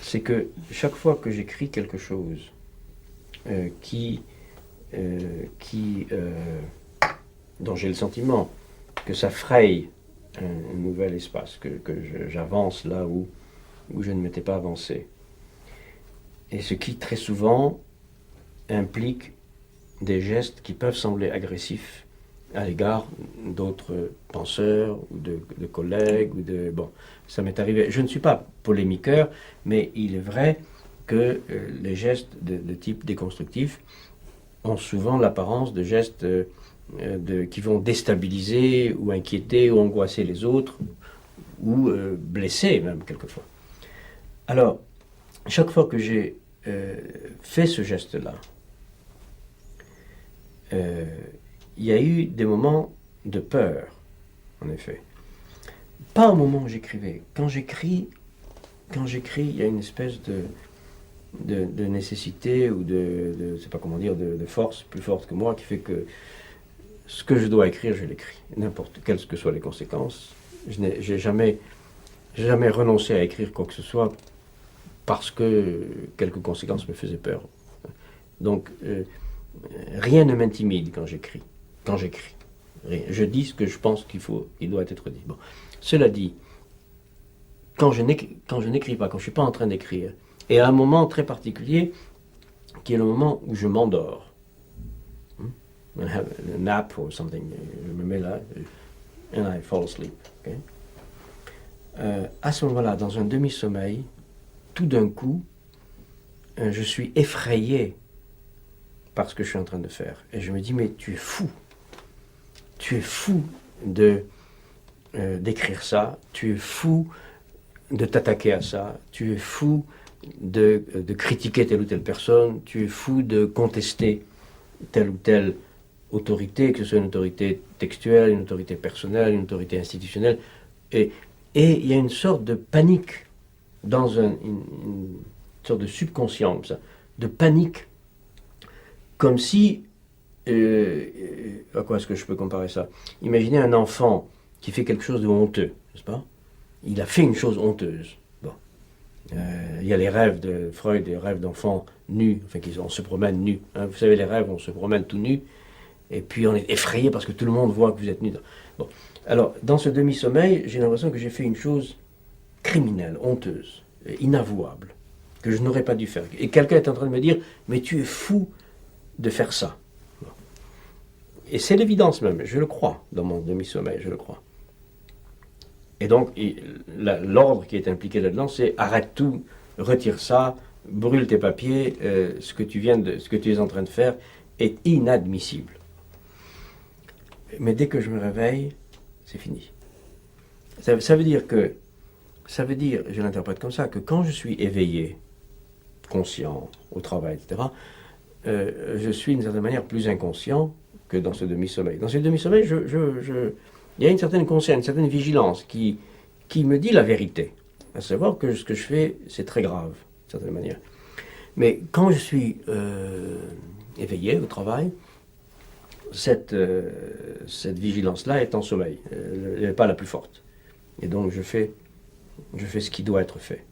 c'est que chaque fois que j'écris quelque chose qui, dont j'ai le sentiment que ça fraye un nouvel espace, que j'avance là où je ne m'étais pas avancé, et ce qui très souvent implique des gestes qui peuvent sembler agressifs à l'égard d'autres penseurs ou de collègues ou de bon, ça m'est arrivé. Je ne suis pas polémiqueur, mais il est vrai que les gestes de type déconstructif ont souvent l'apparence de gestes qui vont déstabiliser ou inquiéter ou angoisser les autres ou blesser même quelquefois. Alors, chaque fois que j'ai fait ce geste-là, il y a eu des moments de peur, en effet. Pas au moment où j'écrivais. Quand j'écris, il y a une espèce de nécessité ou je sais pas comment dire, de force plus forte que moi qui fait que ce que je dois écrire, je l'écris. N'importe quelles que soient les conséquences. J'ai jamais renoncé à écrire quoi que ce soit parce que quelques conséquences me faisaient peur. Donc, rien ne m'intimide quand j'écris. Rien. Je dis ce que je pense qu'il doit être dit. Bon. Cela dit, quand je n'écris pas, quand je ne suis pas en train d'écrire, et à un moment très particulier, qui est le moment où je m'endors, I have a nap or something, je me mets là, and I fall asleep. Okay? À ce moment-là, dans un demi-sommeil, tout d'un coup, je suis effrayé par ce que je suis en train de faire. Et je me dis, mais tu es fou. Tu es fou d'écrire ça. Tu es fou de t'attaquer à ça. Tu es fou de critiquer telle ou telle personne. Tu es fou de contester telle ou telle autorité, que ce soit une autorité textuelle, une autorité personnelle, une autorité institutionnelle. Et il y a une sorte de panique dans une sorte de subconscient, ça, de panique, comme si, à quoi est-ce que je peux comparer ça? Imaginez un enfant qui fait quelque chose de honteux, n'est-ce pas? Il a fait une chose honteuse. Bon. Il y a les rêves de Freud, les rêves d'enfants nus, enfin on se promène nus. Hein. Vous savez, les rêves, on se promène tout nu, et puis on est effrayé parce que tout le monde voit que vous êtes nus. Bon. Alors, dans ce demi-sommeil, j'ai l'impression que j'ai fait une chose criminelle, honteuse, inavouable, que je n'aurais pas dû faire. Et quelqu'un est en train de me dire, mais tu es fou de faire ça. Et c'est l'évidence même, je le crois, dans mon demi-sommeil, je le crois. Et donc, l'ordre qui est impliqué là-dedans, c'est arrête tout, retire ça, brûle tes papiers, ce que tu es en train de faire est inadmissible. Mais dès que je me réveille, c'est fini. Ça veut dire, je l'interprète comme ça, que quand je suis éveillé, conscient, au travail, etc., je suis d'une certaine manière plus inconscient que dans ce demi-sommeil. Dans ce demi-sommeil, il y a une certaine conscience, une certaine vigilance qui me dit la vérité. À savoir que ce que je fais, c'est très grave, d'une certaine manière. Mais quand je suis éveillé au travail, cette vigilance-là est en sommeil. Elle n'est pas la plus forte. Et donc je fais ce qui doit être fait.